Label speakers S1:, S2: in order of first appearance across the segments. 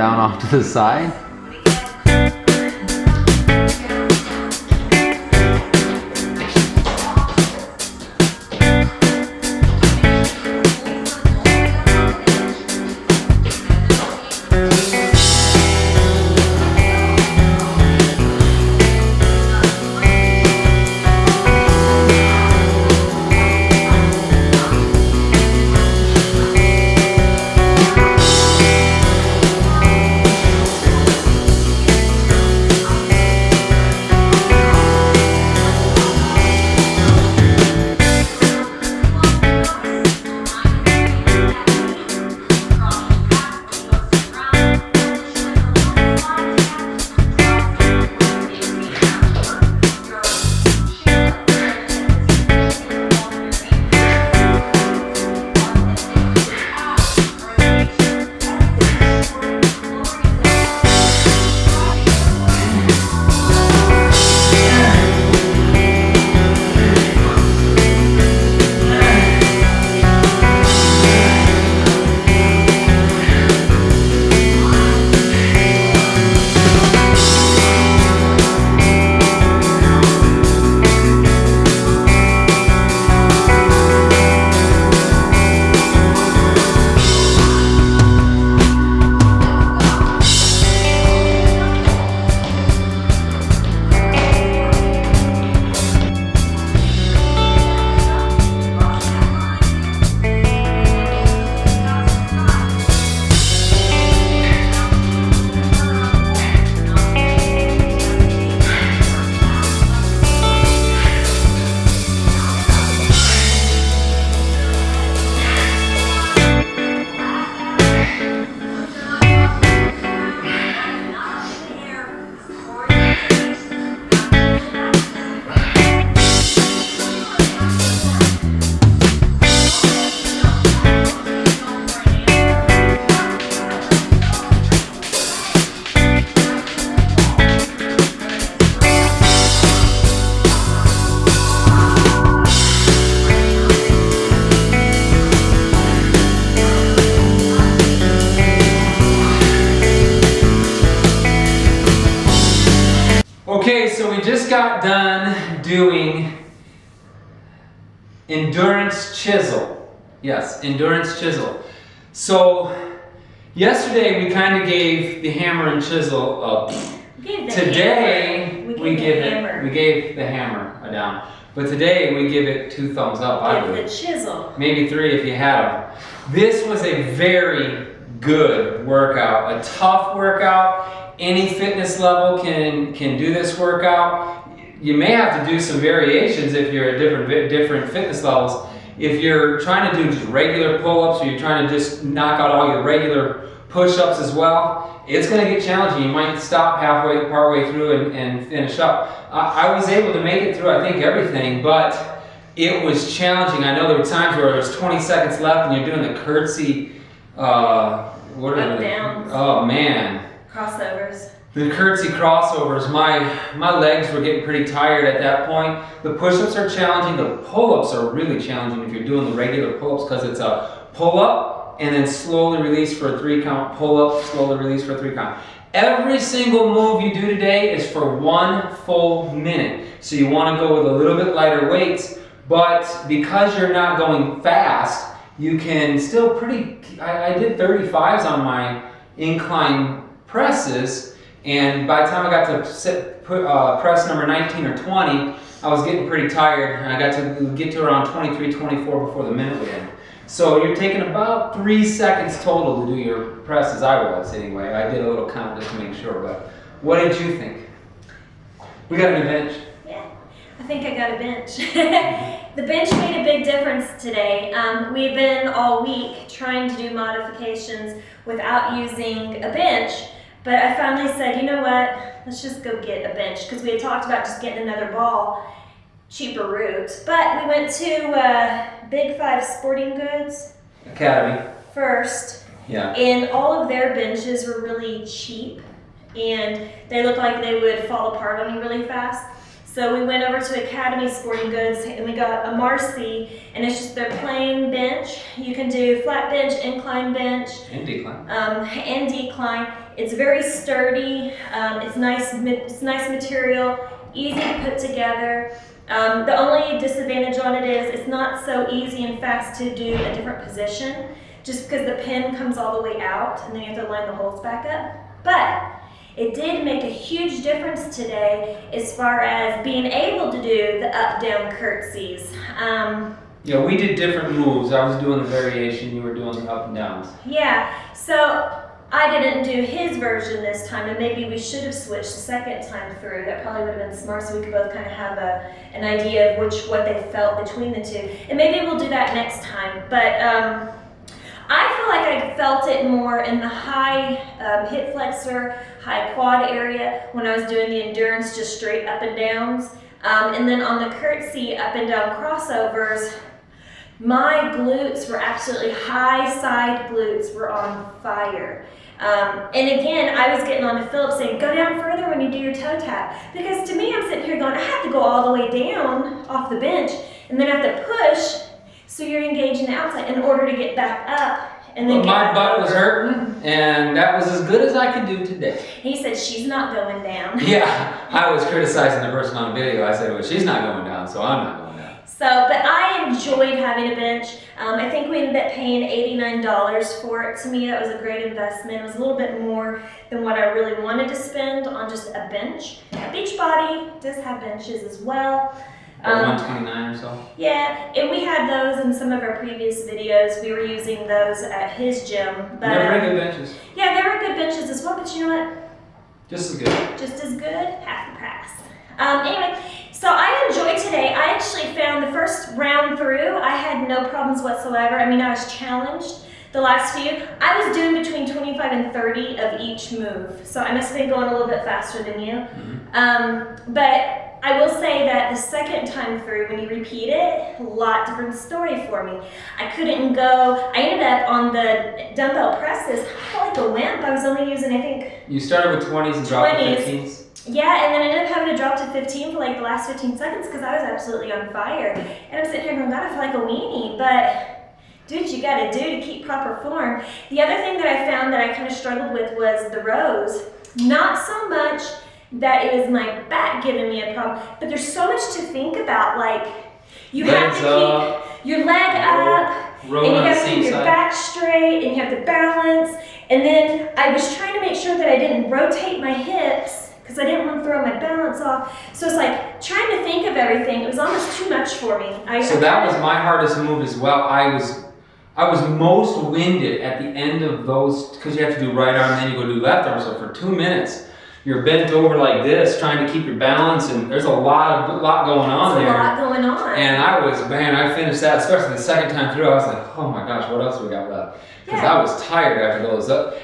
S1: down off to the side. Okay, so we just got done doing endurance chisel. Yes, endurance chisel. So yesterday we kind of gave the hammer and chisel a today we gave the hammer a down. But today we give it 2 thumbs up. I
S2: Give the chisel.
S1: Maybe 3 if you had them. This was a very good workout, a tough workout. Any fitness level can do this workout. You may have to do some variations if you're at different fitness levels. If you're trying to do just regular pull-ups or you're trying to just knock out all your regular push-ups as well, it's going to get challenging. You might stop partway through and finish up. I was able to make it through, I think, everything, but it was challenging. I know there were times where there's 20 seconds left and you're doing the curtsy, what are they?
S2: Downs.
S1: Oh man.
S2: Crossovers.
S1: The curtsy crossovers, my legs were getting pretty tired at that point. The push-ups are challenging, the pull-ups are really challenging if you're doing the regular pull-ups because it's a pull-up and then slowly release for a 3 count, pull-up, slowly release for a 3 count. Every single move you do today is for 1 full minute. So you want to go with a little bit lighter weights, but because you're not going fast, you can still I did 35s on my incline presses, and by the time I got to press number 19 or 20, I was getting pretty tired, and I got to get to around 23, 24 before the minute would end. So you're taking about 3 seconds total to do your presses. I was anyway. I did a little count just to make sure, but what did you think? We got a new bench.
S2: Yeah, I think I got a bench. The bench made a big difference today. We've been all week trying to do modifications without using a bench, but I finally said, you know what, let's just go get a bench, because we had talked about just getting another ball, cheaper route. But we went to Big 5 Sporting Goods
S1: Academy
S2: first,
S1: Yeah.
S2: and all of their benches were really cheap, and they looked like they would fall apart on you really fast. So we went over to Academy Sporting Goods and we got a Marcy, and it's just their plain bench. You can do flat bench, incline bench,
S1: and decline.
S2: and decline. It's very sturdy. It's nice material, easy to put together. The only disadvantage on it is it's not so easy and fast to do a different position, just because the pin comes all the way out and then you have to line the holes back up. But it did make a huge difference today as far as being able to do the up-down curtsies.
S1: Yeah, we did different moves. I was doing the variation, you were doing the up and downs.
S2: Yeah, so I didn't do his version this time, and maybe we should have switched the second time through. That probably would have been smart, so we could both kind of have an idea of what they felt between the two. And maybe we'll do that next time. But I feel like I felt it more in the high hip flexor, high quad area when I was doing the endurance, just straight up and downs. And then on the curtsy up and down crossovers, my glutes were absolutely, high side glutes were on fire. And again, I was getting on to Philip saying, go down further when you do your toe tap. Because to me, I'm sitting here going, I have to go all the way down off the bench and then I have to push, so you're engaging the outside in order to get back up. And then
S1: my butt was hurting, and that was as good as I could do today.
S2: He said, she's not going down.
S1: Yeah, I was criticizing the person on the video. I said, well, she's not going down, so I'm not going down.
S2: So, but I enjoyed having a bench. I think we ended up paying $89 for it. To me, that was a great investment. It was a little bit more than what I really wanted to spend on just a bench. Beachbody does have benches as well.
S1: 129 or so?
S2: Yeah, and we had those in some of our previous videos. We were using those at his gym. But,
S1: they're pretty good benches.
S2: Yeah, they were good benches as well, but you know what?
S1: Just as good.
S2: Just as good, half the price. Anyway, so I enjoyed today. I actually found the first round through, I had no problems whatsoever. I mean, I was challenged. The last few, I was doing between 25 and 30 of each move. So I must have been going a little bit faster than you. Mm-hmm. But I will say that the second time through, when you repeat it, a lot different story for me. I couldn't go, I ended up on the dumbbell presses, I felt like a wimp. I was only using, I think...
S1: You started with 20s and dropped to 15s?
S2: Yeah, and then I ended up having to drop to 15 for like the last 15 seconds because I was absolutely on fire. And I'm sitting here going, God, I feel like a weenie, but dude, you gotta do to keep proper form. The other thing that I found that I kind of struggled with was the rows. Not so much that it was my back giving me a problem, but there's so much to think about. Like, you have to keep your leg up, and you have to keep your back straight, and you have to balance. And then I was trying to make sure that I didn't rotate my hips because I didn't want to throw my balance off. So it's like trying to think of everything. It was almost too much for me.
S1: So that was my hardest move as well. I was most winded at the end of those, because you have to do right arm, then you go do left arm. So for 2 minutes, you're bent over like this, trying to keep your balance, and there's a lot going on there.
S2: There's a lot going on.
S1: And I finished that, especially the second time through. I was like, oh my gosh, what else we got left? Because I was tired after those up.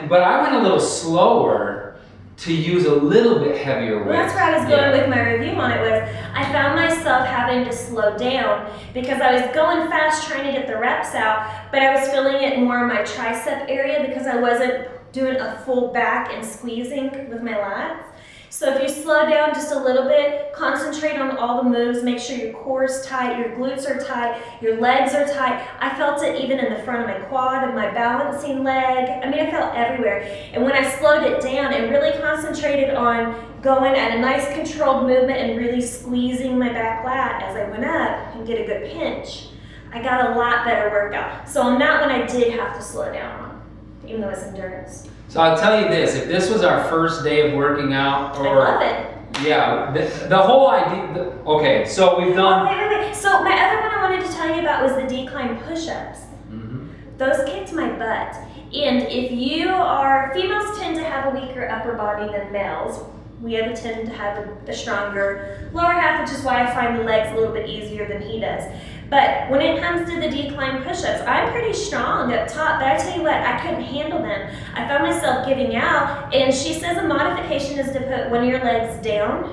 S1: But I went a little slower to use a little bit heavier weight.
S2: Well, that's where I was going with my review on it. Was I found myself having to slow down because I was going fast trying to get the reps out, but I was feeling it more in my tricep area because I wasn't doing a full back and squeezing with my lats. So if you slow down just a little bit, concentrate on all the moves, make sure your core is tight, your glutes are tight, your legs are tight. I felt it even in the front of my quad and my balancing leg. I mean, I felt everywhere. And when I slowed it down and really concentrated on going at a nice controlled movement and really squeezing my back lat as I went up and get a good pinch, I got a lot better workout. So on that one, I did have to slow down, even though it's endurance.
S1: So I'll tell you this, if this was our first day of working out, or...
S2: I love it.
S1: Yeah, the whole idea, okay, so we've done...
S2: Oh, wait. So my other one I wanted to tell you about was the decline push-ups. Mm-hmm. Those kicked my butt. And if you are, females tend to have a weaker upper body than males. We have a tend to have a stronger lower half, which is why I find the legs a little bit easier than he does. But when it comes to the decline push-ups, I'm pretty strong up top, but I tell you what, I couldn't handle them. I found myself giving out, and she says a modification is to put one of your legs down.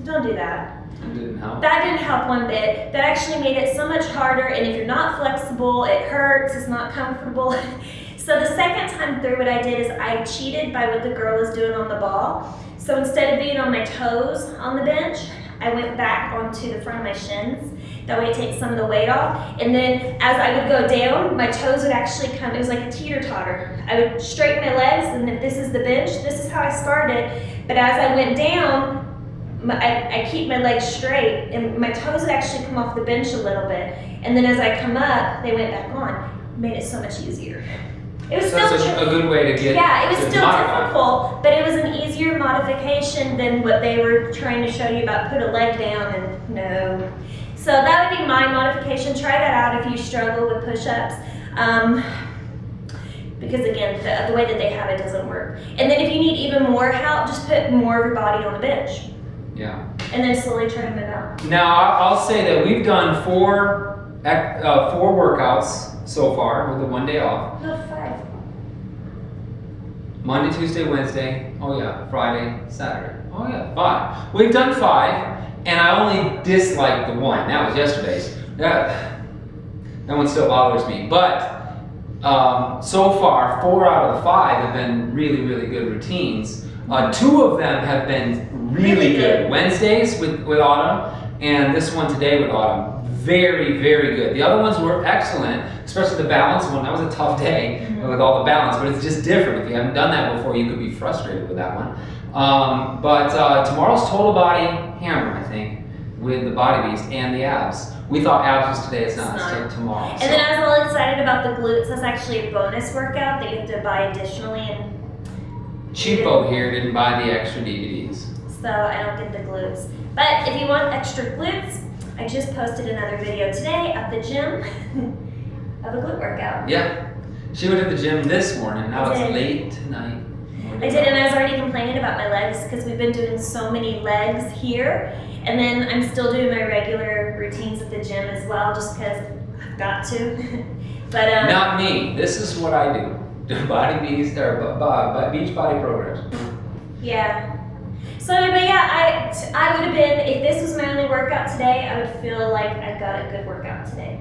S2: Don't do that.
S1: It didn't help.
S2: That didn't help one bit. That actually made it so much harder, and if you're not flexible, it hurts, it's not comfortable. So the second time through, what I did is I cheated by what the girl was doing on the ball. So instead of being on my toes on the bench, I went back onto the front of my shins. That way it takes some of the weight off. And then as I would go down, my toes would actually come, it was like a teeter-totter. I would straighten my legs, and if this is the bench, this is how I started. But as I went down, I keep my legs straight, and my toes would actually come off the bench a little bit. And then as I come up, they went back on. Made it so much easier. It was
S1: So
S2: still
S1: that's a good way to get.
S2: yeah, it was
S1: to
S2: still
S1: modify.
S2: difficult, but it was an easier modification than what they were trying to show you about put a leg down and no. So that would be my modification. Try that out if you struggle with push-ups. Because again, the way that they have it doesn't work. And then if you need even more help, just put more of your body on the bench.
S1: Yeah.
S2: And then slowly try to move out.
S1: Now I'll say that we've done four workouts so far with the 1 day off.
S2: No, 5.
S1: Monday, Tuesday, Wednesday. Oh yeah, Friday, Saturday. Oh yeah, 5. We've done 5, and I only disliked the one. That was yesterday's. That one still bothers me. But so far, 4 out of the 5 have been really, really good routines. 2 of them have been really good. Wednesdays with Autumn, and this one today with Autumn. Very, very good. The other ones were excellent, especially the balance one. That was a tough day with all the balance, but it's just different. If you haven't done that before, you could be frustrated with that one. But tomorrow's total body hammer, I think, with the body beast and the abs. We thought abs was today, it's not. It's tomorrow.
S2: And then I was all excited about the glutes. That's actually a bonus workout that you have to buy additionally. And
S1: Cheapo here didn't buy the extra DVDs.
S2: so I don't get the glutes. But if you want extra glutes, I just posted another video today at the gym of a glute workout.
S1: Yeah. She went to the gym this morning. Now it's
S2: did.
S1: late tonight.
S2: I did, and I was already complaining about my legs because we've been doing so many legs here. And then I'm still doing my regular routines at the gym as well, just because I've got to. But
S1: Not me. This is what I do. Body beast or Beachbody programs.
S2: yeah. So, but yeah, I would have been, if this was my only workout today, I would feel like I got a good workout today.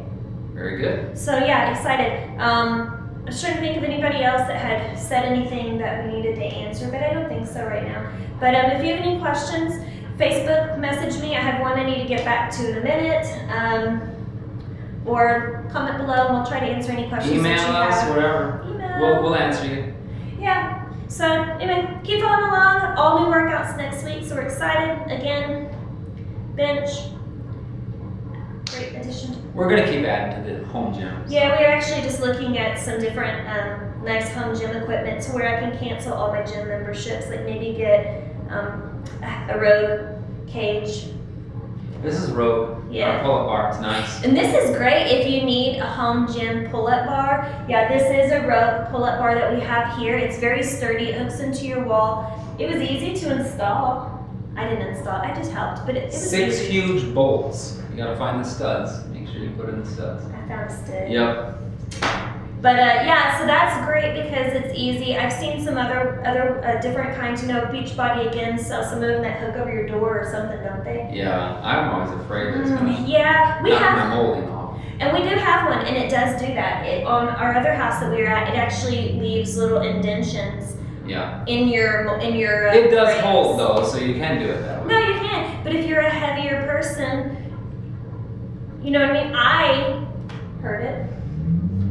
S1: Very good.
S2: So yeah, excited. I was trying to think of anybody else that had said anything that we needed to answer, but I don't think so right now. But if you have any questions, Facebook message me. I have one I need to get back to in a minute. Or comment below and we'll try to answer any questions
S1: Email
S2: that you
S1: us,
S2: have.
S1: whatever.
S2: Email.
S1: We'll answer you.
S2: Yeah. So anyway, keep following along. All new workouts next week, so we're excited. Again, bench. Great addition.
S1: We're gonna keep adding to the home gym.
S2: Yeah, we're actually just looking at some different nice home gym equipment to where I can cancel all my gym memberships, like maybe get a Rogue cage.
S1: This is Rogue.
S2: Yeah.
S1: Our pull-up bar. It's nice.
S2: And this is great if you need a home gym pull-up bar. Yeah, this is a Rogue pull-up bar that we have here. It's very sturdy. It hooks into your wall. It was easy to install. I didn't install. I just helped, but it was
S1: 6
S2: easy.
S1: huge bolts. You gotta find the studs. Make sure you put in the studs.
S2: I found a stick.
S1: Yep.
S2: But yeah, so that's great because it's easy. I've seen some other different kinds. You know, Beachbody again sell some of them that hook over your door or something, don't they?
S1: Yeah. I'm always afraid that it's gonna
S2: Yeah, we
S1: knock
S2: have.
S1: my molding off.
S2: And we do have one, and it does do that. On our other house that we were at, it actually leaves little indentions
S1: Yeah.
S2: in your.
S1: It does
S2: frames.
S1: hold though, so you can do it that way.
S2: No, you can't. But if you're a heavier person, you know what I mean. I heard it.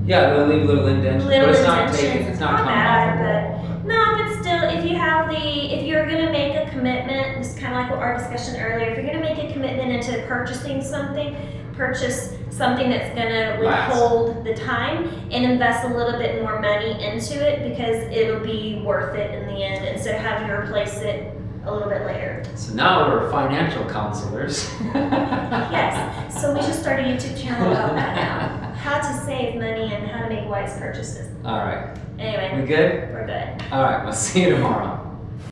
S1: Yeah, they'll leave little indentions,
S2: Little
S1: but it's not
S2: indentions.
S1: taking. It's not coming
S2: bad,
S1: off the wall.
S2: but no, but still, if you're gonna make a commitment, it's kind of like our discussion earlier. If you're gonna make a commitment into purchasing something, purchase something that's gonna
S1: Last.
S2: withhold the time and invest a little bit more money into it because it'll be worth it in the end instead of having to replace it a little bit later.
S1: So now we're financial counselors.
S2: Yes, so we should start a YouTube channel about that now. How to save money and how to make wise purchases.
S1: All right.
S2: Anyway,
S1: We good?
S2: we're good.
S1: All right. We'll see you tomorrow.